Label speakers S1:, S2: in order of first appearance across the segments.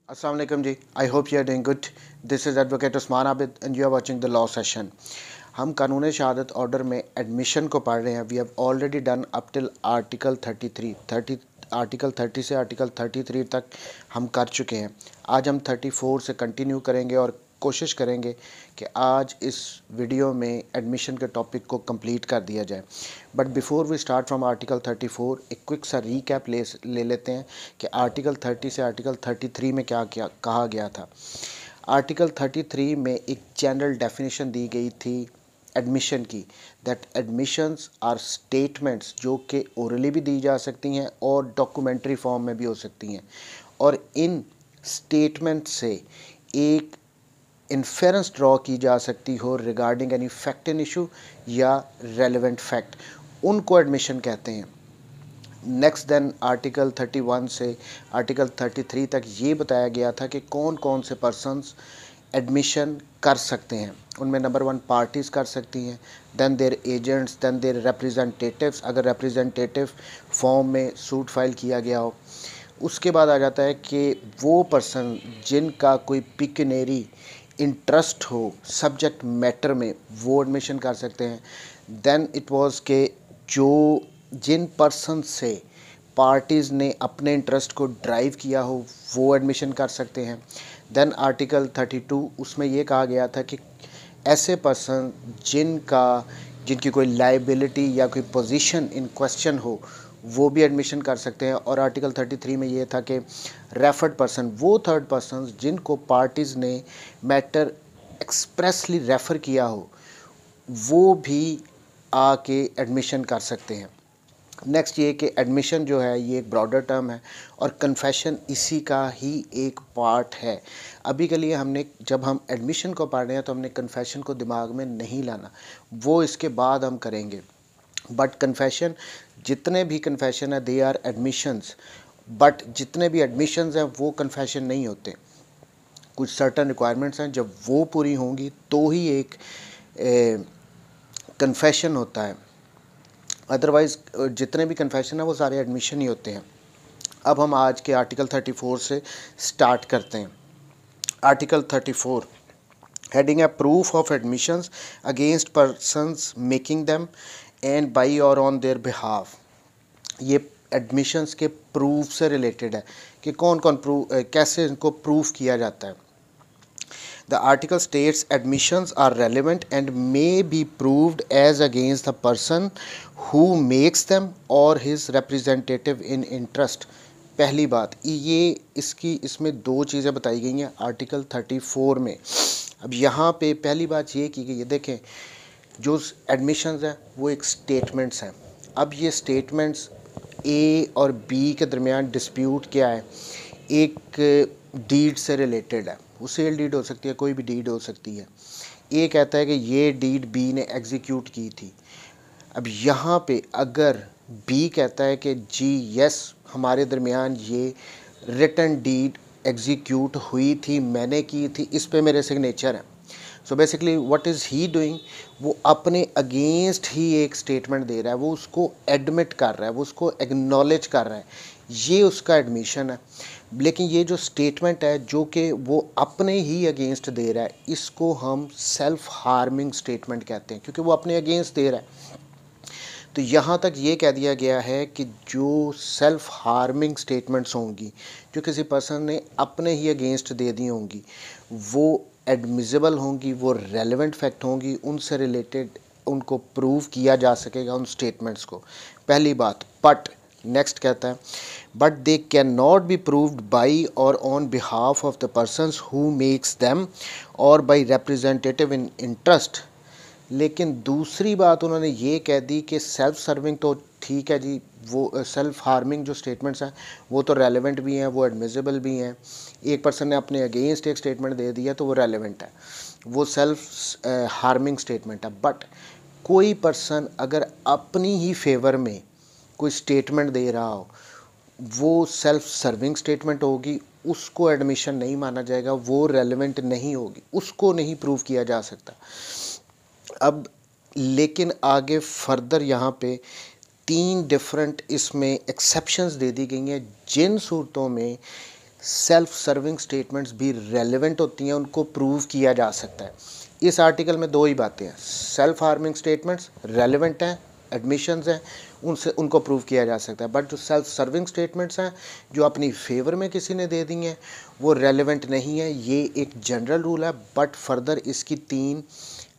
S1: Assalamu alaikum ji. I hope you are doing good. This is Advocate Usman Abid and you are watching the law session. हम कानून शहादत order में admission को पढ़ रहे हैं. We have already done up till article 33 article 30 से article 33 तक हम कर चुके हैं. आज हम 34 से कंटिन्यू करेंगे और कोशिश करेंगे कि आज इस वीडियो में एडमिशन के टॉपिक को कंप्लीट कर दिया जाए. But before we start from article 34 एक क्विक सा रीकैप ले लेते हैं कि आर्टिकल 30 से आर्टिकल 33 में क्या क्या कहा गया था. आर्टिकल 33 में एक जनरल डेफिनेशन दी गई थी एडमिशन की, दैट एडमिशंस आर स्टेटमेंट्स जो कि ओरली भी दी जा सकती हैं और डॉक्यूमेंट्री फॉर्म में भी हो सकती हैं, और इन स्टेटमेंट से एक इन्फेरेंस ड्रॉ की जा सकती हो regarding any fact in issue या रेलेवेंट फैक्ट, उनको एडमिशन कहते हैं. नेक्स्ट देन आर्टिकल 31 से आर्टिकल 33 तक ये बताया गया था कि कौन कौन से पर्सन्स एडमिशन कर सकते हैं. उनमें नंबर 1 पार्टीज़ कर सकती हैं, then their agents, then their representatives अगर रिप्रेजेंटेटिव फॉर्म में सूट फाइल किया गया हो. उसके बाद आ जाता है कि वो पर्सन जिनका कोई पिक्यूनरी इंटरेस्ट हो सब्जेक्ट मैटर में, वो एडमिशन कर सकते हैं. देन इट वाज के जो जिन पर्सन से पार्टीज़ ने अपने इंटरेस्ट को ड्राइव किया हो वो एडमिशन कर सकते हैं. देन आर्टिकल 32 उसमें ये कहा गया था कि ऐसे पर्सन जिनकी कोई लाइबिलिटी या कोई पोजीशन इन क्वेश्चन हो वो भी एडमिशन कर सकते हैं. और आर्टिकल 33 में ये था कि रेफर्ड पर्सन, वो थर्ड पर्सन जिनको पार्टीज़ ने मैटर एक्सप्रेसली रेफ़र किया हो, वो भी आके एडमिशन कर सकते हैं. नेक्स्ट ये कि एडमिशन जो है ये एक ब्रॉडर टर्म है और कन्फेशन इसी का ही एक पार्ट है. अभी के लिए हमने जब हम एडमिशन को पढ़ रहे हैं तो हमने कन्फेशन को दिमाग में नहीं लाना, वो इसके बाद हम करेंगे. बट कन्फेशन, जितने भी कन्फेशन है दे आर एडमिशंस, बट जितने भी एडमिशंस हैं वो कन्फेशन नहीं होते. कुछ सर्टन रिक्वायरमेंट्स हैं, जब वो पूरी होंगी तो ही एक कन्फेशन होता है. अदरवाइज़ जितने भी कन्फेशन हैं वो सारे एडमिशन ही होते हैं. अब हम आज के आर्टिकल 34 से स्टार्ट करते हैं. आर्टिकल 34 हेडिंग है proof of admissions against persons making them and by or on their behalf. ये एडमिशंस के प्रूफ से रिलेटेड है कि कौन कौन कैसे इनको प्रूफ किया जाता है. The article states admissions are relevant and may be proved as against the person who makes them or his representative in interest. पहली बात ये इसमें दो चीज़ें बताई गई हैं आर्टिकल 34 में. अब यहाँ पे पहली बात ये की गई है, देखें जो एडमिशंस हैं वो एक स्टेटमेंट्स हैं. अब ये स्टेटमेंट्स ए और बी के दरमियान डिस्प्यूट क्या है, एक डीड से रिलेटेड है. वो सेल डीड हो सकती है, कोई भी डीड हो सकती है. ए कहता है कि ये डीड बी ने एग्जीक्यूट की थी. अब यहाँ पे अगर बी कहता है कि जी यस हमारे दरमियान ये रिटन डीड एग्जीक्यूट हुई थी, मैंने की थी, इस पे मेरे सिग्नेचर हैं. So basically what is he doing, वो अपने अगेंस्ट ही एक स्टेटमेंट दे रहा है, वो उसको एडमिट कर रहा है, वो उसको एक्नॉलेज कर रहा है, ये उसका एडमिशन है. लेकिन ये जो स्टेटमेंट है जो कि वो अपने ही अगेंस्ट दे रहा है, इसको हम सेल्फ हार्मिंग स्टेटमेंट कहते हैं क्योंकि वो अपने अगेंस्ट दे रहा है. तो यहाँ तक ये कह दिया गया है कि जो सेल्फ हार्मिंग स्टेटमेंट्स होंगी जो किसी पर्सन ने अपने ही अगेंस्ट दे दी होंगी, वो एडमिसिबल होंगी, वो रेलेवेंट फैक्ट होंगी, उनसे रिलेटेड उनको प्रूव किया जा सकेगा उन स्टेटमेंट्स को. पहली बात. बट नेक्स्ट कहता है but they can not be proved by or on behalf of the persons who makes them or by representative in interest. लेकिन दूसरी बात उन्होंने ये कह दी कि सेल्फ सर्विंग तो ठीक है जी, वो सेल्फ हार्मिंग जो स्टेटमेंट्स हैं वो तो रेलेवेंट भी हैं, वो एडमिसिबल भी हैं. एक पर्सन ने अपने अगेंस्ट एक स्टेटमेंट दे दिया तो वो रेलेवेंट है, वो सेल्फ हार्मिंग स्टेटमेंट है. बट कोई पर्सन अगर अपनी ही फेवर में कोई स्टेटमेंट दे रहा हो, वो सेल्फ सर्विंग स्टेटमेंट होगी, उसको एडमिशन नहीं माना जाएगा, वो रेलेवेंट नहीं होगी, उसको नहीं प्रूव किया जा सकता. अब लेकिन आगे फर्दर यहाँ पे 3 डिफरेंट इसमें एक्सेप्शंस दे दी गई हैं जिन सूरतों में सेल्फ सर्विंग स्टेटमेंट्स भी रेलेवेंट होती हैं, उनको प्रूव किया जा सकता है। इस आर्टिकल में दो ही बातें हैं, सेल्फ हार्मिंग स्टेटमेंट्स रेलेवेंट हैं, एडमिशंस हैं, उनसे उनको प्रूव किया जा सकता है। बट जो सेल्फ सर्विंग स्टेटमेंट्स हैं जो अपनी फेवर में किसी ने दे दी हैं वो रेलेवेंट नहीं है। ये एक जनरल रूल है, बट फर्दर इसकी 3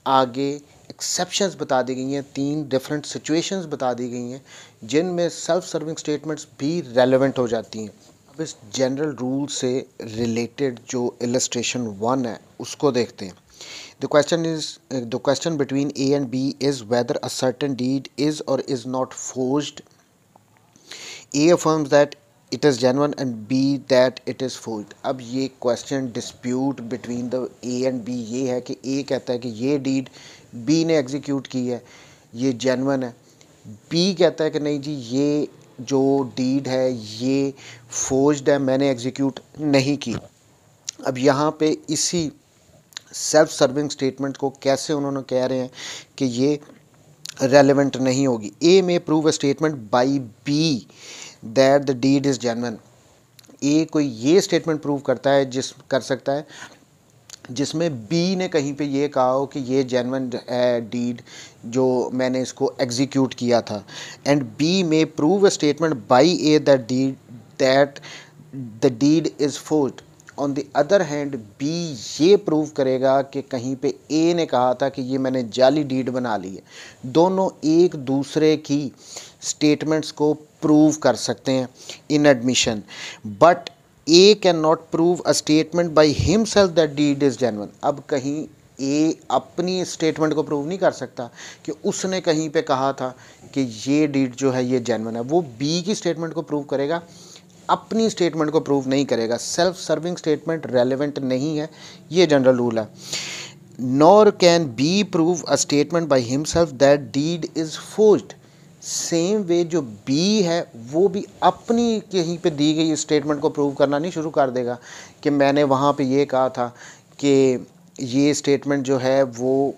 S1: आगे एक्सेप्शंस बता दी गई हैं, 3 डिफरेंट सिचुएशंस बता दी गई हैं जिनमें सेल्फ सर्विंग स्टेटमेंट्स भी रेलेवेंट हो जाती हैं। अब इस जनरल रूल से रिलेटेड जो इलस्ट्रेशन 1 है उसको देखते हैं। The question between A and B is whether a certain deed is or is not forged. A affirms that it is genuine and B that it is forged. अब ये question dispute between the A and B ये है कि A कहता है कि ये deed B ने execute की है, ये genuine है। B कहता है कि नहीं जी, ये जो deed है ये forged है, मैंने execute नहीं की। अब यहाँ पे इसी सेल्फ सर्विंग स्टेटमेंट को कैसे उन्होंने कह रहे हैं कि ये रेलेवेंट नहीं होगी। A may prove a statement by B that the deed is genuine. A कोई ये स्टेटमेंट प्रूव करता है कर सकता है जिसमें बी ने कहीं पे ये कहा हो कि ये जेन्युइन है डीड जो मैंने इसको एग्जीक्यूट किया था। एंड बी में prove a statement by A that the deed is forged. On the other hand B ये प्रूव करेगा कि कहीं पे ए ने कहा था कि ये मैंने जाली डीड बना ली है। दोनों एक दूसरे की स्टेटमेंट्स को प्रूव कर सकते हैं in admission, but A can not prove a statement by himself that deed is genuine. अब कहीं ए अपनी स्टेटमेंट को प्रूव नहीं कर सकता कि उसने कहीं पे कहा था कि ये डीड जो है ये जेन्युइन है, वो बी की स्टेटमेंट को प्रूव करेगा, अपनी स्टेटमेंट को प्रूव नहीं करेगा। सेल्फ सर्विंग स्टेटमेंट रेलेवेंट नहीं है, ये जनरल रूल है। Nor can B prove a statement by himself that deed is forged. Same way जो बी है वो भी अपनी कहीं पे दी गई स्टेटमेंट को प्रूव करना नहीं शुरू कर देगा कि मैंने वहाँ पे ये कहा था कि ये स्टेटमेंट जो है वो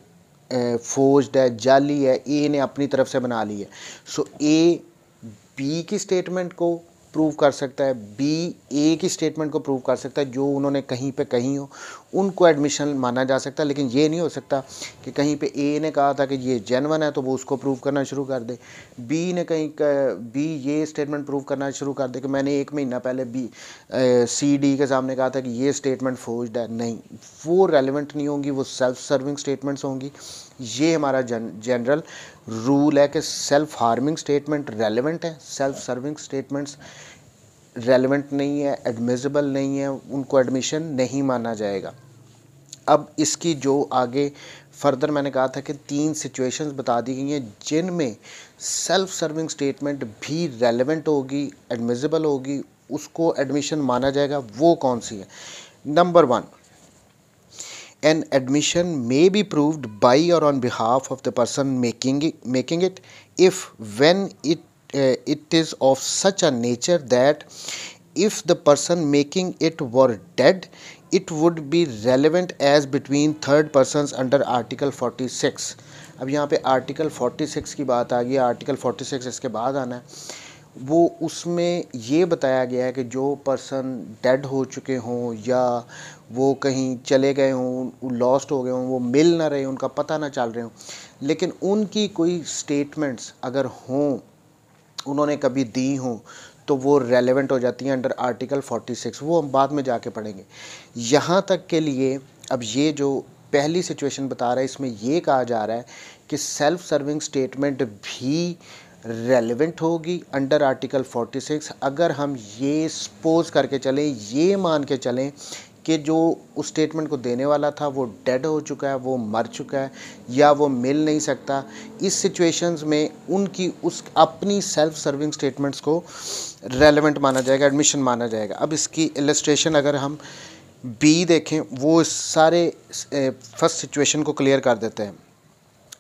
S1: फोर्ज्ड है, जाली है, ए ने अपनी तरफ से बना ली है। सो ए बी की स्टेटमेंट को प्रूव कर सकता है, बी ए की स्टेटमेंट को प्रूव कर सकता है, जो उन्होंने कहीं पे कही हो उनको एडमिशन माना जा सकता है। लेकिन ये नहीं हो सकता कि कहीं पे ए ने कहा था कि ये जेन्युइन है तो वो उसको प्रूव करना शुरू कर दे, बी ने बी ये स्टेटमेंट प्रूव करना शुरू कर दे कि मैंने 1 महीना पहले सी डी के सामने कहा था कि ये स्टेटमेंट फोर्ज्ड है। नहीं, वो रेलिवेंट नहीं होंगी, वो सेल्फ सर्विंग स्टेटमेंट्स होंगी। ये हमारा जनरल रूल है कि सेल्फ हार्मिंग स्टेटमेंट रेलेवेंट है, सेल्फ सर्विंग स्टेटमेंट्स रेलेवेंट नहीं है, एडमिसिबल नहीं है, उनको एडमिशन नहीं माना जाएगा। अब इसकी जो आगे फर्दर मैंने कहा था कि 3 सिचुएशंस बता दी गई हैं जिनमें सेल्फ सर्विंग स्टेटमेंट भी रेलेवेंट होगी, एडमिसिबल होगी, उसको एडमिशन माना जाएगा। वो कौन सी है? Number 1, an admission may be proved by or on behalf of the person making it if when it is of such a nature that if the person making it were dead it would be relevant as between third persons under article 46। अब यहाँ पे article 46 की बात आ गई, article 46 इसके बाद आना है। वो उसमें ये बताया गया है कि जो पर्सन डेड हो चुके हों या वो कहीं चले गए हों, लॉस्ट हो गए हों, वो मिल ना रहे, उनका पता ना चल रहे हों, लेकिन उनकी कोई स्टेटमेंट्स अगर हों, उन्होंने कभी दी हों, तो वो रेलेवेंट हो जाती हैं अंडर आर्टिकल 46। वो हम बाद में जाके पढ़ेंगे। यहाँ तक के लिए अब ये जो पहली सिचुएशन बता रहा है इसमें ये कहा जा रहा है कि सेल्फ सर्विंग स्टेटमेंट भी रेलेवेंट होगी अंडर आर्टिकल 46 अगर हम ये सपोज करके चलें, ये मान के चलें कि जो उस स्टेटमेंट को देने वाला था वो डेड हो चुका है, वो मर चुका है या वो मिल नहीं सकता। इस सिचुएशंस में उनकी उस अपनी सेल्फ सर्विंग स्टेटमेंट्स को रेलेवेंट माना जाएगा, एडमिशन माना जाएगा। अब इसकी इलस्ट्रेशन अगर हम बी देखें, वो सारे फर्स्ट सिचुएशन को क्लियर कर देते हैं।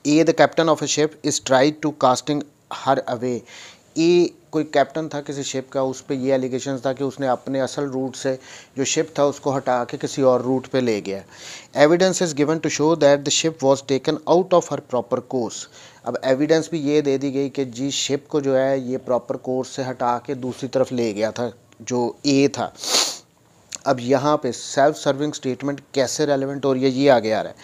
S1: A the captain of a ship is tried to casting her away. A कोई कैप्टन था किसी शिप का, उस पर ये एलिगेशन था कि उसने अपने असल रूट से जो शिप था उसको हटा के किसी और रूट पे ले गया। Evidence is given to show that the ship was taken out of her proper course. अब एविडेंस भी ये दे दी गई कि जी शिप को जो है ये प्रॉपर कोर्स से हटा के दूसरी तरफ ले गया था जो ए था। अब यहाँ पे सेल्फ सर्विंग स्टेटमेंट कैसे रेलेवेंट हो रही है, ये आगे आ रहा है।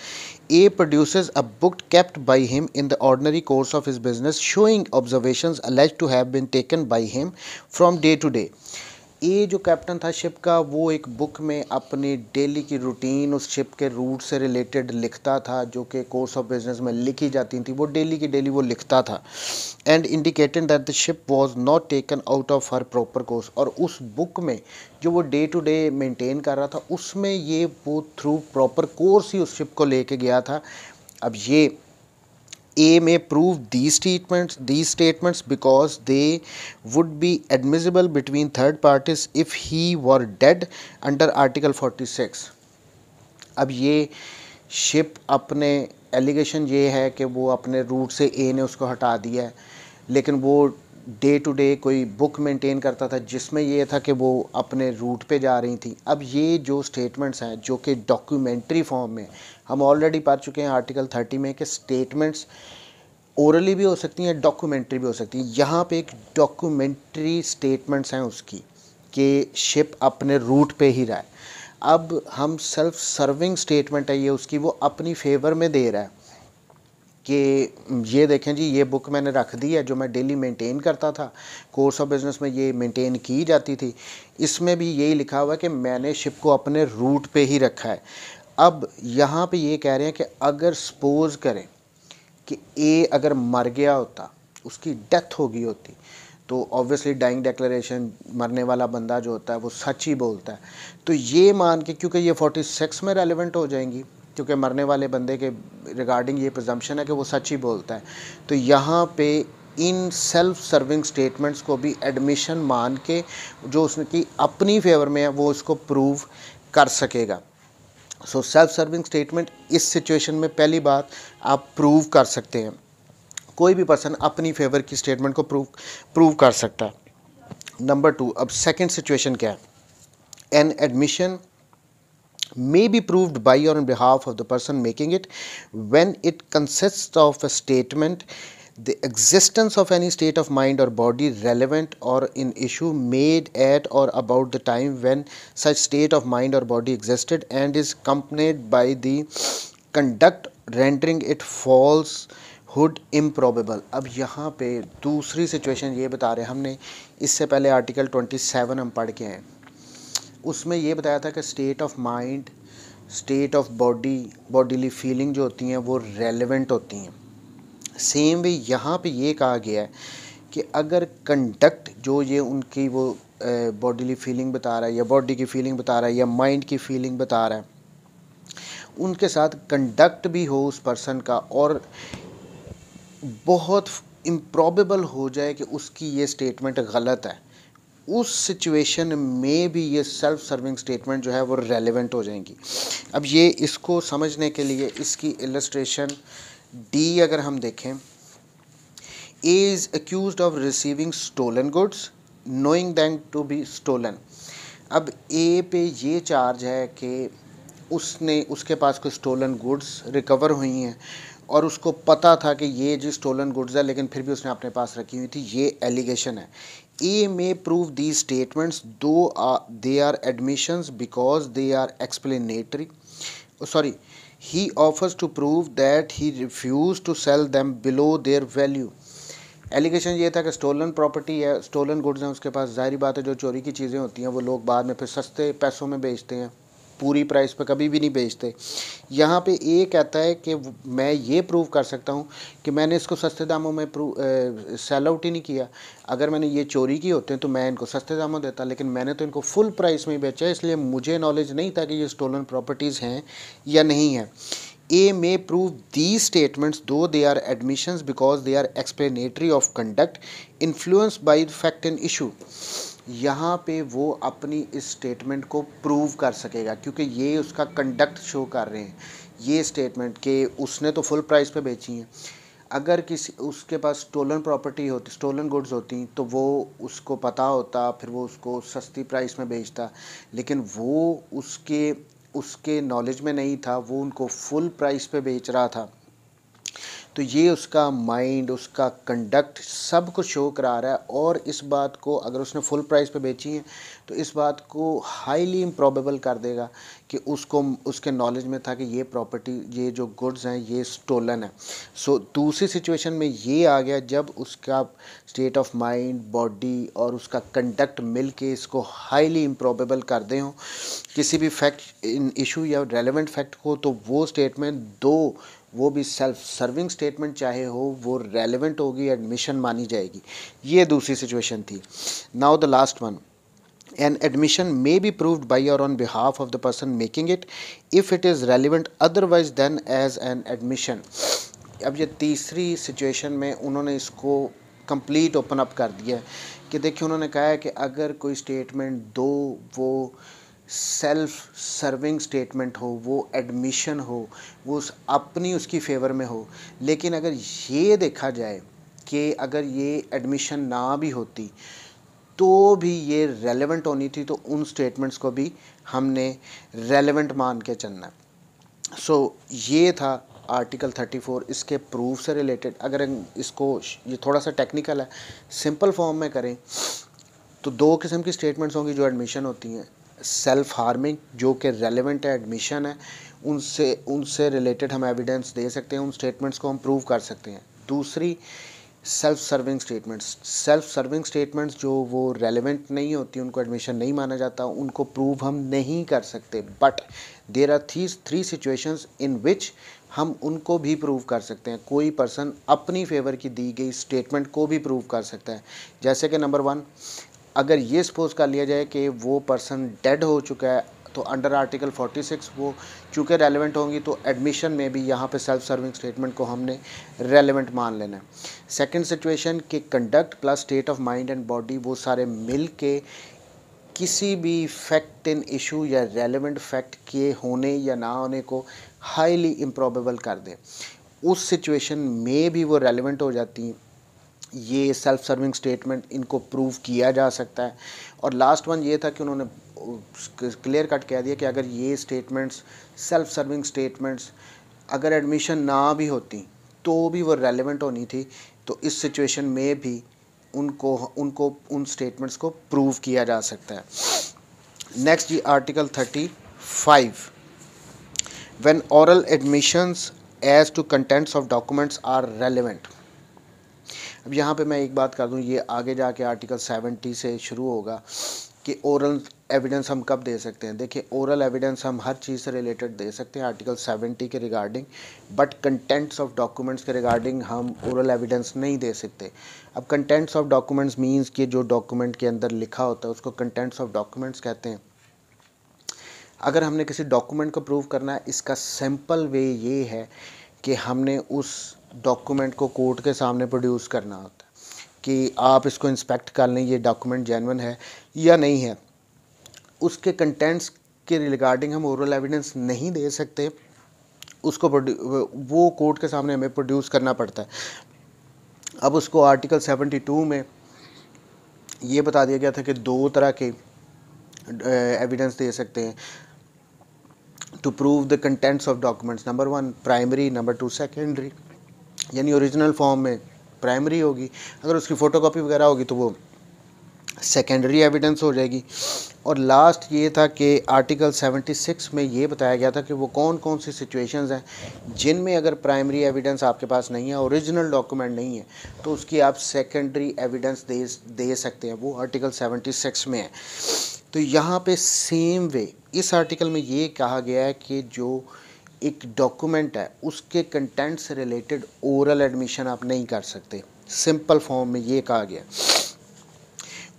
S1: A produces a book kept by him in the ordinary course of his business showing observations alleged to have been taken by him from day to day. ये जो कैप्टन था शिप का, वो एक बुक में अपनी डेली की routine उस शिप के रूट से रिलेटेड लिखता था, जो कि कोर्स ऑफ बिजनेस में लिखी जाती थी, वो डेली की डेली वो लिखता था। And indicated that the ship was not taken out of her proper course. और उस बुक में जो वो डे टू डे मेंटेन कर रहा था, उसमें ये वो थ्रू प्रॉपर कोर्स ही उस शिप को लेके गया था। अब ये A may prove these statements because they would be admissible between third parties if he were dead under Article 46। अब ये शिप अपने एलिगेशन ये है कि वो अपने रूट से ए ने उसको हटा दिया है, लेकिन वो डे टू डे कोई बुक मेंटेन करता था जिसमें ये था कि वो अपने रूट पे जा रही थी। अब ये जो स्टेटमेंट्स हैं जो कि डॉक्यूमेंट्री फॉर्म में, हम ऑलरेडी पढ़ चुके हैं आर्टिकल 30 में कि स्टेटमेंट्स ओरली भी हो सकती हैं, डॉक्यूमेंट्री भी हो सकती है। यहाँ पे एक डॉक्यूमेंट्री स्टेटमेंट्स हैं उसकी कि शिप अपने रूट पे ही रहा है। अब हम सेल्फ सर्विंग स्टेटमेंट है ये उसकी, वो अपनी फेवर में दे रहा है कि ये देखें जी, ये बुक मैंने रख दी है जो मैं डेली मेंटेन करता था, कोर्स ऑफ बिजनेस में ये मेंटेन की जाती थी, इसमें भी यही लिखा हुआ है कि मैंने शिप को अपने रूट पे ही रखा है। अब यहाँ पे ये कह रहे हैं कि अगर सपोज़ करें कि ए अगर मर गया होता, उसकी डेथ हो गई होती, तो ऑब्वियसली डाइंग डेक्लेरेशन, मरने वाला बंदा जो होता है वो सच ही बोलता है। तो ये मान के, क्योंकि ये 46 में रेलेवेंट हो जाएंगी, क्योंकि मरने वाले बंदे के रिगार्डिंग ये प्रजम्पशन है कि वो सच ही बोलता है, तो यहाँ पे इन सेल्फ सर्विंग स्टेटमेंट्स को भी एडमिशन मान के जो उसकी अपनी फेवर में है वो उसको प्रूव कर सकेगा। सो सेल्फ सर्विंग स्टेटमेंट इस सिचुएशन में पहली बात आप प्रूव कर सकते हैं, कोई भी पर्सन अपनी फेवर की स्टेटमेंट को प्रूव कर सकता है। नंबर 2, अब सेकंड सिचुएशन क्या है? An admission may be proved by or on behalf of the person making it when it consists of a statement the existence of any state of mind or body relevant or in issue made at or about the time when such state of mind or body existed and is accompanied by the conduct rendering it falsehood improbable। अब यहाँ पे दूसरी situation ये बता रहे हैं, हमने इससे पहले आर्टिकल 27 हम पढ़ के आए, उसमें ये बताया था कि state of mind, state of bodily feeling जो होती हैं वो रेलेवेंट होती हैं। सेम वे यहाँ पे ये कहा गया है कि अगर कंडक्ट जो ये उनकी वो बॉडीली फीलिंग बता रहा है या बॉडी की फीलिंग बता रहा है या माइंड की फीलिंग बता रहा है, उनके साथ कंडक्ट भी हो उस पर्सन का और बहुत इम्प्रॉबेबल हो जाए कि उसकी ये स्टेटमेंट गलत है, उस सिचुएशन में भी ये सेल्फ सर्विंग स्टेटमेंट जो है वो रेलेवेंट हो जाएंगी। अब ये इसको समझने के लिए इसकी इलस्ट्रेशन डी अगर हम देखें, A is accused of receiving stolen goods knowing them to be stolen. अब ए पे ये चार्ज है कि उसके पास कोई स्टोलन गुड्स रिकवर हुई हैं और उसको पता था कि ये जी स्टोलन गुड्स है, लेकिन फिर भी उसने अपने पास रखी हुई थी, ये एलिगेशन है। A may prove these statements though they are admissions because they are explanatory, he offers to prove that he refused to sell them below their value। Allegation ये था कि स्टोलन प्रॉपर्टी है, स्टोलन गुड्स हैं उसके पास, जाहिर बात है जो चोरी की चीज़ें होती हैं वो लोग बाद में फिर सस्ते पैसों में बेचते हैं, पूरी प्राइस पे कभी भी नहीं बेचते। यहाँ पे ये कहता है कि मैं ये प्रूव कर सकता हूँ कि मैंने इसको सस्ते दामों में सेल आउट ही नहीं किया। अगर मैंने ये चोरी की होते हैं तो मैं इनको सस्ते दामों देता, लेकिन मैंने तो इनको फुल प्राइस में ही बेचा, इसलिए मुझे नॉलेज नहीं था कि ये स्टोलन प्रॉपर्टीज़ हैं या नहीं है। A may prove these statements though they are admissions because they are explanatory of conduct influenced by the fact and issue। यहाँ पे वो अपनी इस स्टेटमेंट को प्रूव कर सकेगा क्योंकि ये उसका कंडक्ट शो कर रहे हैं, ये स्टेटमेंट कि उसने तो फुल प्राइस पे बेची हैं। अगर किसी उसके पास स्टोलन प्रॉपर्टी होती, स्टोलन गुड्स होती, तो वो उसको पता होता, फिर वो उसको सस्ती प्राइस में बेचता, लेकिन वो उसके नॉलेज में नहीं था, वो उनको फुल प्राइस पे बेच रहा था। तो ये उसका माइंड, उसका कंडक्ट सब कुछ शो करा रहा है। और इस बात को अगर उसने फुल प्राइस पे बेची है तो इस बात को हाईली इम्प्रॉबेबल कर देगा कि उसको उसके नॉलेज में था कि ये प्रॉपर्टी, ये जो गुड्स हैं ये स्टोलन है। सो दूसरी सिचुएशन में ये आ गया जब उसका स्टेट ऑफ माइंड, बॉडी और उसका कंडक्ट मिल के इसको हाईली इम्प्रॉबेबल कर दे हों किसी भी फैक्ट इन इशू या रेलेवेंट फैक्ट को, तो वो स्टेटमेंट दो वो भी सेल्फ सर्विंग स्टेटमेंट चाहे हो वो रेलेवेंट होगी, एडमिशन मानी जाएगी। ये दूसरी सिचुएशन थी। Now the last one, an admission may be proved by or on behalf of the person making it if it is relevant otherwise than as an admission। अब ये तीसरी सिचुएशन में उन्होंने इसको कंप्लीट ओपन अप कर दिया है कि देखिए उन्होंने कहा है कि अगर कोई स्टेटमेंट दो वो सेल्फ सर्विंग स्टेटमेंट हो, वो एडमिशन हो, वो अपनी उसकी फेवर में हो, लेकिन अगर ये देखा जाए कि अगर ये एडमिशन ना भी होती तो भी ये रेलेवेंट होनी थी, तो उन स्टेटमेंट्स को भी हमने रेलेवेंट मान के चलना है। सो ये था आर्टिकल 34 इसके प्रूफ से रिलेटेड। अगर इसको, ये थोड़ा सा टेक्निकल है, सिंपल फॉर्म में करें तो दो किस्म की स्टेटमेंट्स होंगी जो एडमिशन होती हैं। सेल्फ हार्मिंग जो कि रेलेवेंट है, एडमिशन है, उनसे रिलेटेड हम एविडेंस दे सकते हैं, उन स्टेटमेंट्स को हम प्रूव कर सकते हैं। दूसरी सेल्फ सर्विंग स्टेटमेंट्स जो वो रेलेवेंट नहीं होती, उनको एडमिशन नहीं माना जाता, उनको प्रूव हम नहीं कर सकते। But there are three situations in which हम उनको भी प्रूव कर सकते हैं। कोई पर्सन अपनी फेवर की दी गई स्टेटमेंट को भी प्रूव कर सकता है। जैसे कि नंबर 1, अगर ये सपोज कर लिया जाए कि वो पर्सन डेड हो चुका है, तो अंडर आर्टिकल 46 वो चूँकि रेलेवेंट होंगी, तो एडमिशन में भी यहाँ पे सेल्फ सर्विंग स्टेटमेंट को हमने रेलेवेंट मान लेना है। सेकंड सिचुएशन के conduct plus state of mind and body वो सारे मिल के किसी भी फैक्ट इन इशू या रेलेवेंट फैक्ट के होने या ना होने को हाईली इम्प्रॉबेबल कर दें, उस सिचुएशन में भी वो रेलेवेंट हो जाती हैं। ये सेल्फ सर्विंग स्टेटमेंट इनको प्रूव किया जा सकता है। और लास्ट वन ये था कि उन्होंने क्लियर कट कह दिया कि अगर ये स्टेटमेंट्स सेल्फ सर्विंग स्टेटमेंट्स अगर एडमिशन ना भी होती तो भी वो रेलेवेंट होनी थी, तो इस सिचुएशन में भी उनको उन स्टेटमेंट्स को प्रूव किया जा सकता है। नेक्स्ट जी article 35, when oral admissions as to contents of documents are relevant. अब यहाँ पे मैं एक बात कर दूँ, ये आगे जाके आर्टिकल 70 से शुरू होगा कि ओरल एविडेंस हम कब दे सकते हैं। देखिए ओरल एविडेंस हम हर चीज़ से रिलेटेड दे सकते हैं आर्टिकल 70 के regarding, but contents of documents के रिगार्डिंग हम ओरल एविडेंस नहीं दे सकते। अब कंटेंट्स ऑफ डॉक्यूमेंट्स मींस कि जो डॉक्यूमेंट के अंदर लिखा होता है उसको कंटेंट्स ऑफ डॉक्यूमेंट्स कहते हैं। अगर हमने किसी डॉक्यूमेंट को प्रूव करना है, इसका सिंपल वे ये है कि हमने उस डॉक्यूमेंट को कोर्ट के सामने प्रोड्यूस करना होता है कि आप इसको इंस्पेक्ट कर लें, ये डॉक्यूमेंट जेन्युइन है या नहीं है। उसके कंटेंट्स के रिगार्डिंग हम ओरल एविडेंस नहीं दे सकते, उसको वो कोर्ट के सामने हमें प्रोड्यूस करना पड़ता है। अब उसको आर्टिकल 72 में ये बता दिया गया था कि दो तरह के एविडेंस दे सकते हैं to prove the contents of documents. Number 1 primary, number 2 secondary. यानी ओरिजिनल फॉर्म में प्राइमरी होगी, अगर उसकी फ़ोटोकॉपी वगैरह होगी तो वो सेकेंडरी एविडेंस हो जाएगी। और लास्ट ये था कि आर्टिकल 76 में ये बताया गया था कि वो कौन कौन सी सिचुएशंस हैं जिनमें अगर प्राइमरी एविडेंस आपके पास नहीं है, ओरिजिनल डॉक्यूमेंट नहीं है, तो उसकी आप सेकेंडरी एविडेंस दे सकते हैं। वो आर्टिकल 76 में है। तो यहाँ पे सेम वे इस आर्टिकल में ये कहा गया है कि जो एक डॉक्यूमेंट है उसके कंटेंट से रिलेटेड ओरल एडमिशन आप नहीं कर सकते। सिंपल फॉर्म में ये कहा गया,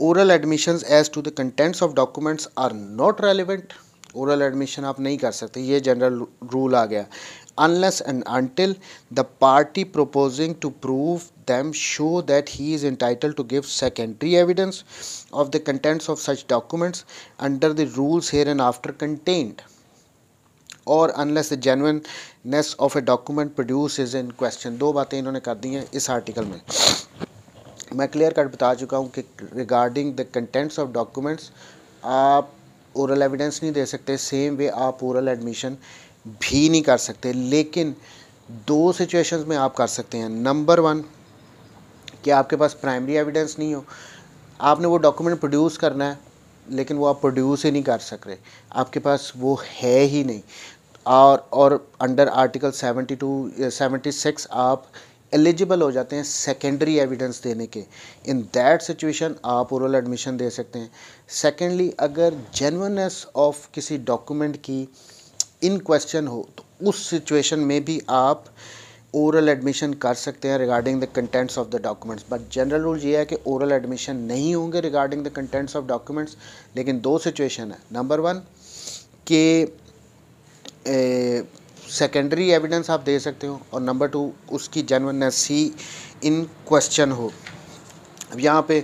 S1: oral admissions as to the contents of documents are not relevant. Oral admission आप नहीं कर सकते, ये जनरल रूल आ गया। Unless and until the party proposing to prove them show that he is entitled to give secondary evidence of the contents of such documents under the rules hereinafter contained, or unless the genuineness of a document produced is in question। दो बातें इन्होंने कर दी हैं इस article में। मैं clear cut बता चुका हूँ कि regarding the contents of documents आप ओरल एविडेंस नहीं दे सकते, सेम वे आप ओरल एडमिशन भी नहीं कर सकते। लेकिन दो सिचुएशंस में आप कर सकते हैं। नंबर 1 कि आपके पास प्राइमरी एविडेंस नहीं हो, आपने वो डॉक्यूमेंट प्रोड्यूस करना है, लेकिन वो आप प्रोड्यूस ही नहीं कर सक रहे, आपके पास वो है ही नहीं। और अंडर आर्टिकल 76 आप एलिजिबल हो जाते हैं सेकेंडरी एविडेंस देने के। इन दैट सिचुएशन आप ओरल एडमिशन दे सकते हैं। सेकेंडली, अगर जेन्युइननेस ऑफ किसी डॉक्यूमेंट की इन क्वेश्चन हो तो उस सिचुएशन में भी आप ओरल एडमिशन कर सकते हैं regarding the contents of the documents. But general rule ये है कि ओरल एडमिशन नहीं होंगे regarding the contents of documents. लेकिन दो सिचुएशन है, नंबर वन कि सेकेंडरी एविडेंस आप दे सकते हो, और नंबर टू उसकी जेन्युइननेस ही इन क्वेश्चन हो। अब यहाँ पे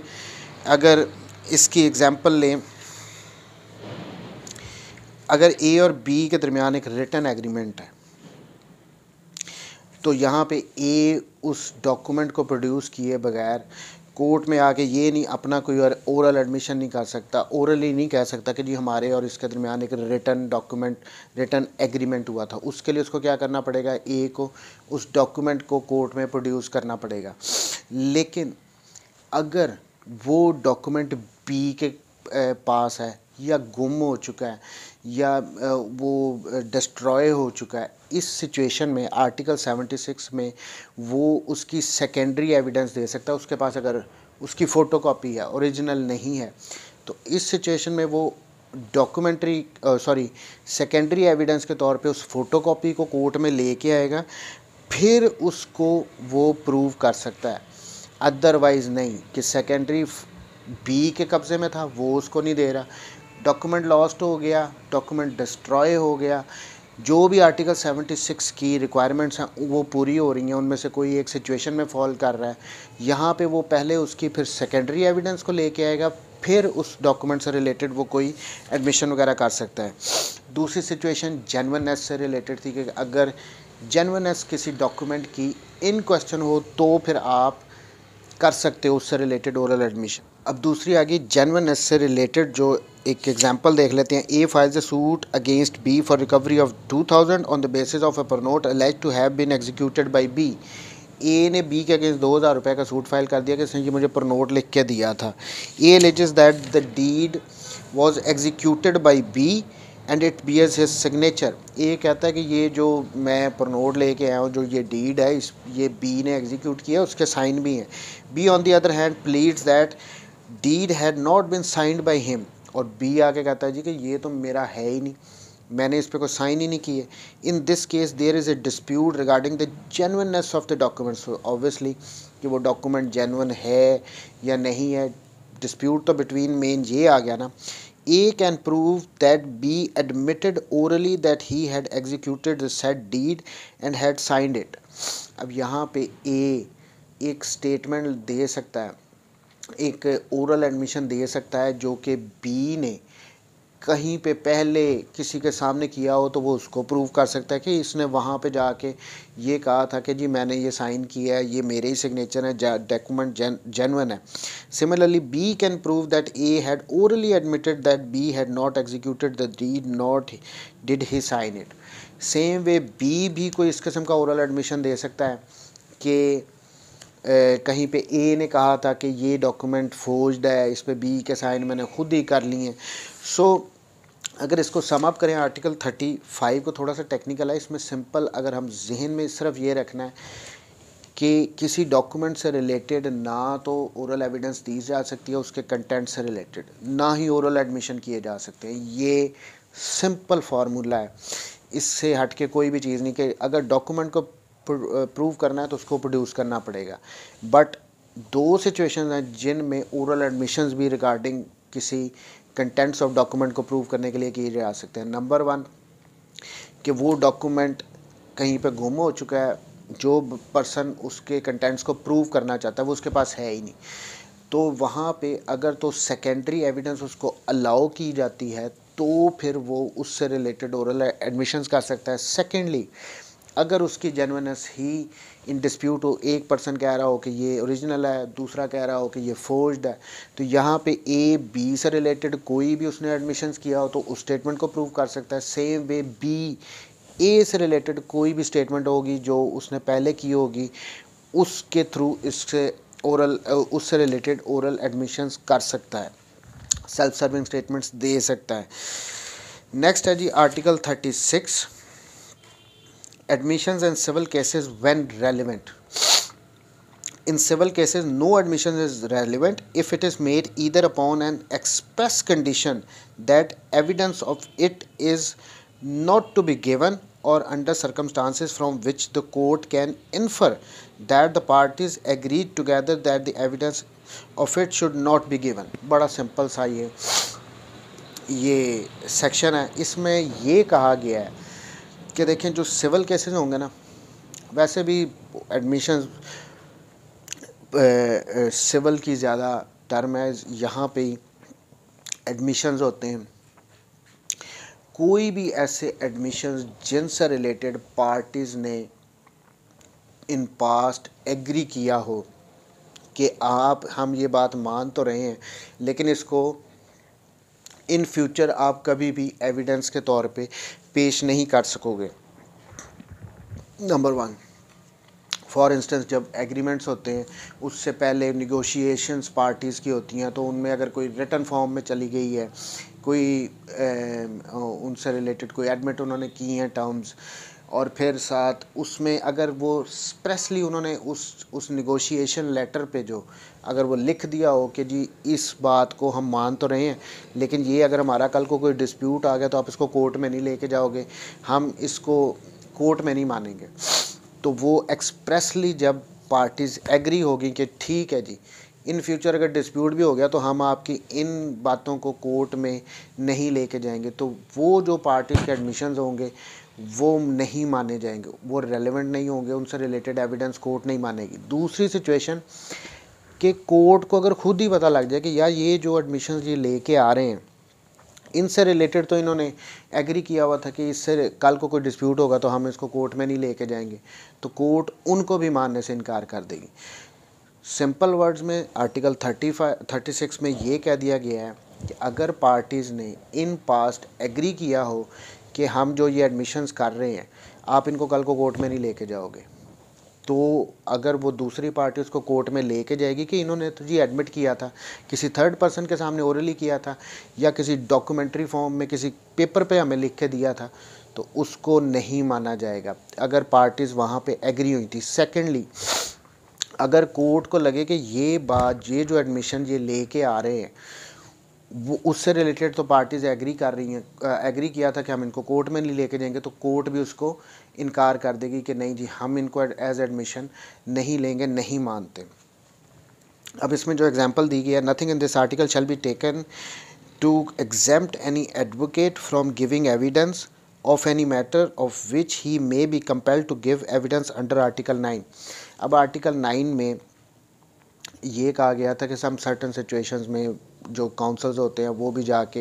S1: अगर इसकी एग्जांपल लें, अगर ए और बी के दरमियान एक रिटन एग्रीमेंट है, तो यहाँ पे ए उस डॉक्यूमेंट को प्रोड्यूस किए बगैर कोर्ट में आके ये नहीं अपना कोई और ओरल एडमिशन नहीं कर सकता, ओरली नहीं कह सकता कि जी हमारे और इसके दरमियान एक रिटन डॉक्यूमेंट, रिटन एग्रीमेंट हुआ था। उसके लिए उसको क्या करना पड़ेगा, ए को उस डॉक्यूमेंट को कोर्ट में प्रोड्यूस करना पड़ेगा। लेकिन अगर वो डॉक्यूमेंट बी के पास है या गुम हो चुका है या वो डिस्ट्रॉय हो चुका है, इस सिचुएशन में आर्टिकल 76 में वो उसकी सेकेंडरी एविडेंस दे सकता है। उसके पास अगर उसकी फ़ोटोकॉपी है, ओरिजिनल नहीं है, तो इस सिचुएशन में वो सेकेंडरी एविडेंस के तौर पे उस फोटोकॉपी को कोर्ट में लेके आएगा, फिर उसको वो प्रूव कर सकता है। अदरवाइज़ नहीं कि सेकेंडरी बी के कब्ज़े में था, वो उसको नहीं दे रहा, डॉक्यूमेंट लॉस्ट हो गया, डॉक्यूमेंट डिस्ट्रॉय हो गया, जो भी आर्टिकल 76 की रिक्वायरमेंट्स हैं वो पूरी हो रही हैं, उनमें से कोई एक सिचुएशन में फॉल कर रहा है, यहाँ पे वो पहले उसकी फिर सेकेंडरी एविडेंस को लेके आएगा, फिर उस डॉक्यूमेंट से रिलेटेड वो कोई एडमिशन वगैरह कर सकता है। दूसरी सिचुएशन जेन्युइननेस से रिलेटेड थी कि अगर जेन्युइननेस किसी डॉक्यूमेंट की इन क्वेश्चन हो तो फिर आप कर सकते हो उससे रिलेटेड ओरल एडमिशन। अब दूसरी आ गई जेन्युइननेस से रिलेटेड, जो एक एग्जांपल देख लेते हैं। A files a suit against B for recovery of 2000 on the basis of a pronote alleged to have been executed by B. A ने बी के अगेंस्ट 2000 रुपये का सूट फाइल कर दिया कि इसने ये मुझे प्रनोट लिख के दिया था। A alleges that the deed was executed by B and it bears his signature. A कहता है कि ये जो मैं प्रनोट लेके आया हूँ, जो ये डीड है, ये बी ने एग्जीक्यूट किया, उसके साइन भी हैं। B on the other hand pleads that deed had not been signed by him, और बी आके कहता है जी कि ये तो मेरा है ही नहीं, मैंने इस पर कोई साइन ही नहीं किए। In this case there is a dispute regarding the genuineness of the documents. Obviously कि वो डॉक्यूमेंट जेन्युइन है या नहीं है, डिस्प्यूट तो बिटवीन मेन ये आ गया ना। A can prove that B admitted orally that he had executed the said deed and had signed it. अब यहाँ पे A एक स्टेटमेंट दे सकता है, एक ओरल एडमिशन दे सकता है जो कि बी ने कहीं पे पहले किसी के सामने किया हो, तो वो उसको प्रूव कर सकता है कि इसने वहाँ पे जाके ये कहा था कि जी मैंने ये साइन किया है, ये मेरे ही सिग्नेचर है, डॉक्यूमेंट जेन्युइन है। Similarly B can prove that A had orally admitted that B had not executed the deed not did he sign it. Same way B भी कोई इस किस्म का ओरल एडमिशन दे सकता है कि कहीं पे ए ने कहा था कि ये डॉक्यूमेंट फोर्ज्ड है, इस पे बी के साइन मैंने खुद ही कर लिए हैं। सो अगर इसको सम अप करें, आर्टिकल 35 को थोड़ा सा टेक्निकल है, इसमें सिंपल अगर हम जहन में सिर्फ ये रखना है कि किसी डॉक्यूमेंट से रिलेटेड ना तो ओरल एविडेंस दी जा सकती है, उसके कंटेंट से रिलेटेड ना ही ओरल एडमिशन किए जा सकते हैं। ये सिंपल फार्मूला है, इससे हट के कोई भी चीज़ नहीं कि अगर डॉक्यूमेंट को प्रूव करना है तो उसको प्रोड्यूस करना पड़ेगा। बट दो सिचुएशन हैं जिनमें ओरल एडमिशंस भी रिगार्डिंग किसी कंटेंट्स ऑफ डॉक्यूमेंट को प्रूव करने के लिए किए जा सकते हैं। नंबर वन कि वो डॉक्यूमेंट कहीं पे गुम हो चुका है, जो पर्सन उसके कंटेंट्स को प्रूव करना चाहता है वो उसके पास है ही नहीं, तो वहाँ पे अगर तो सेकेंडरी एविडेंस उसको अलाउ की जाती है तो फिर वो उससे रिलेटेड ओरल एडमिशंस कर सकता है। सेकेंडली अगर उसकी जेन्युइननेस ही इन डिस्प्यूट हो, एक पर्सन कह रहा हो कि ये ओरिजिनल है, दूसरा कह रहा हो कि ये फोर्ज्ड है, तो यहाँ पे ए बी से रिलेटेड कोई भी उसने एडमिशंस किया हो तो उस स्टेटमेंट को प्रूव कर सकता है। सेम वे बी ए से रिलेटेड कोई भी स्टेटमेंट होगी जो उसने पहले की होगी, उसके थ्रू इससे ओरल उससे रिलेटेड ओरल एडमिशंस कर सकता है। सेल्फ सर्विंग स्टेटमेंट्स दे सकता है। नेक्स्ट है जी article 36, admissions in civil cases when relevant. In civil cases, no admission is relevant if it is made either upon an express condition that evidence of it is not to be given or under circumstances from which the court can infer that the parties agreed together that the evidence of it should not be given। बड़ा simple सा ये section है। इसमें ये कहा गया है कि देखें जो सिविल केसेस होंगे ना, वैसे भी एडमिशन सिविल की ज़्यादा टर्म है, यहाँ पे एडमिशन्स होते हैं। कोई भी ऐसे एडमिशन्स जिनसे रिलेटेड पार्टीज़ ने इन पास्ट एग्री किया हो कि हम ये बात मान तो रहे हैं, लेकिन इसको इन फ्यूचर आप कभी भी एविडेंस के तौर पे पेश नहीं कर सकोगे। नंबर 1, फॉर इंस्टेंस जब एग्रीमेंट्स होते हैं उससे पहले निगोशिएशंस पार्टीज़ की होती हैं, तो उनमें अगर कोई रिटन फॉर्म में चली गई है, कोई उनसे रिलेटेड कोई एडमिट उन्होंने की हैं टर्म्स, और फिर साथ उसमें अगर वो एक्सप्रेसली उन्होंने उस निगोशिएशन लेटर पे जो अगर वो लिख दिया हो कि जी इस बात को हम मान तो रहे हैं, लेकिन ये अगर हमारा कल को कोई डिस्प्यूट आ गया तो आप इसको कोर्ट में नहीं लेके जाओगे, हम इसको कोर्ट में नहीं मानेंगे, तो वो एक्सप्रेसली जब पार्टीज़ एग्री होगी कि ठीक है जी इन फ्यूचर अगर डिस्प्यूट भी हो गया तो हम आपकी इन बातों को कोर्ट में नहीं लेके जाएंगे, तो वो जो पार्टीज़ के एडमिशन्स होंगे वो नहीं माने जाएंगे, वो रेलेवेंट नहीं होंगे, उनसे रिलेटेड एविडेंस कोर्ट नहीं मानेगी। दूसरी सिचुएशन कि कोर्ट को अगर खुद ही पता लग जाए कि यार ये जो एडमिशन्स ये लेके आ रहे हैं इनसे रिलेटेड तो इन्होंने एग्री किया हुआ था कि इससे कल को कोई डिस्प्यूट होगा तो हम इसको कोर्ट में नहीं लेके जाएंगे, तो कोर्ट उनको भी मानने से इनकार कर देगी। सिंपल वर्ड्स में आर्टिकल 36 में ये कह दिया गया है कि अगर पार्टीज़ ने इन पास्ट एग्री किया हो कि हम जो ये एडमिशन्स कर रहे हैं आप इनको कल को कोर्ट में नहीं लेके जाओगे, तो अगर वो दूसरी पार्टी उसको कोर्ट में लेके जाएगी कि इन्होंने तो जी एडमिट किया था, किसी थर्ड पर्सन के सामने ओरली किया था या किसी डॉक्यूमेंट्री फॉर्म में किसी पेपर पे हमें लिख के दिया था, तो उसको नहीं माना जाएगा अगर पार्टीज़ वहाँ पे एग्री हुई थी। सेकेंडली, अगर कोर्ट को लगे कि ये बात ये जो एडमिशन ये लेके आ रहे हैं वो उससे रिलेटेड तो पार्टीज़ एग्री कर रही हैं, एग्री किया था कि हम इनको कोर्ट में नहीं लेके जाएंगे, तो कोर्ट भी उसको इनकार कर देगी कि नहीं जी हम इनको एज एडमिशन नहीं लेंगे, नहीं मानते। अब इसमें जो एग्जांपल दी गई है, nothing in this article shall be taken to exempt any advocate from giving evidence of any matter of which he may be compelled to give evidence under article 9। अब आर्टिकल 9 में ये कहा गया था कि सम सर्टन सिचुएशंस में जो councils होते हैं वो भी जाके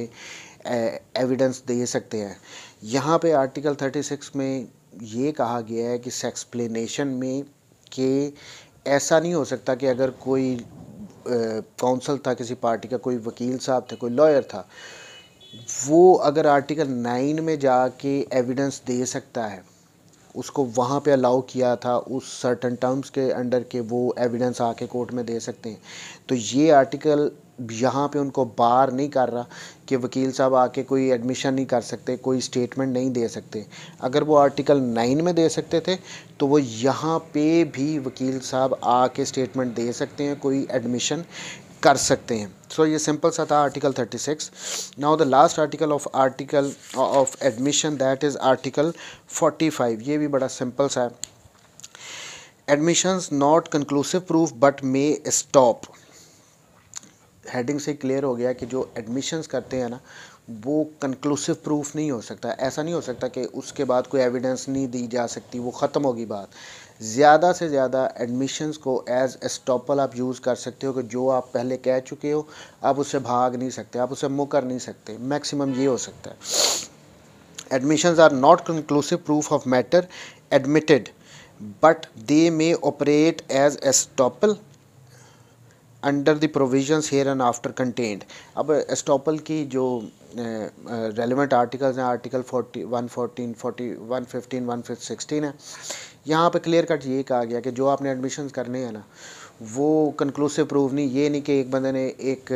S1: एविडेंस दे सकते हैं। यहाँ पे आर्टिकल 36 में ये कहा गया है कि एक्सप्लेनेशन में कि ऐसा नहीं हो सकता कि अगर कोई काउंसल था किसी पार्टी का, कोई वकील साहब थे, कोई लॉयर था, वो अगर आर्टिकल 9 में जाके एविडेंस दे सकता है, उसको वहाँ पे अलाउ किया था उस सर्टन टर्म्स के अंडर के वो एविडेंस आके कोर्ट में दे सकते हैं, तो ये आर्टिकल यहाँ पे उनको बार नहीं कर रहा कि वकील साहब आके कोई एडमिशन नहीं कर सकते, कोई स्टेटमेंट नहीं दे सकते। अगर वो आर्टिकल 9 में दे सकते थे तो वो यहाँ पे भी वकील साहब आके स्टेटमेंट दे सकते हैं, कोई एडमिशन कर सकते हैं। सो ये सिंपल सा था article 36। Now the last article of admission that is article 45। ये भी बड़ा सिंपल सा है। Admissions not conclusive proof but may stop. Heading से क्लियर हो गया कि जो एडमिशंस करते हैं ना वो कंक्लूसिव प्रूफ नहीं हो सकता। ऐसा नहीं हो सकता कि उसके बाद कोई एविडेंस नहीं दी जा सकती, वो ख़त्म होगी बात। ज़्यादा से ज़्यादा एडमिशंस को एज एस्टॉपल आप यूज़ कर सकते हो कि जो आप पहले कह चुके हो आप उससे भाग नहीं सकते, आप उससे मुकर नहीं सकते, मैक्सिमम ये हो सकता है। Admissions are not conclusive proof of matter admitted but they may operate as estoppel under the provisions here and after content. अब एस्टॉपल की जो रेलिवेंट आर्टिकल्स हैं आर्टिकल 40, 114, 40, 115, 116 है। यहाँ पे क्लियर कट ये कहा गया कि जो आपने एडमिशन्स करने हैं ना वो कंक्लूसिव प्रूफ नहीं, ये नहीं कि एक बंदे ने एक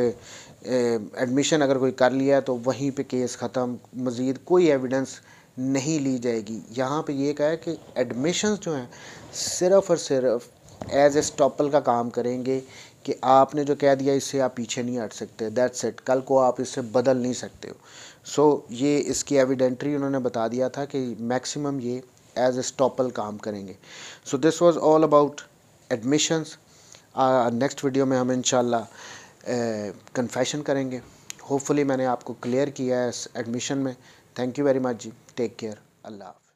S1: एडमिशन अगर कोई कर लिया है तो वहीं पे केस ख़त्म, मज़ीद कोई एविडेंस नहीं ली जाएगी। यहाँ पे ये कहा है कि एडमिशन्स जो हैं सिर्फ़ और सिर्फ एज ए स्टॉपल का काम करेंगे कि आपने जो कह दिया इससे आप पीछे नहीं हट सकते, दैट्स इट, कल को आप इससे बदल नहीं सकते हो। सो ये इसकी एविडेंट्री उन्होंने बता दिया था कि मैक्सिमम ये एज ए स्टॉपल काम करेंगे। So this was all about admissions. Next video में हम इंशाल्लाह कन्फेशन करेंगे। होपफुली मैंने आपको क्लियर किया है इस एडमिशन में। थैंक यू वेरी मच जी, टेक केयर, अल्लाह।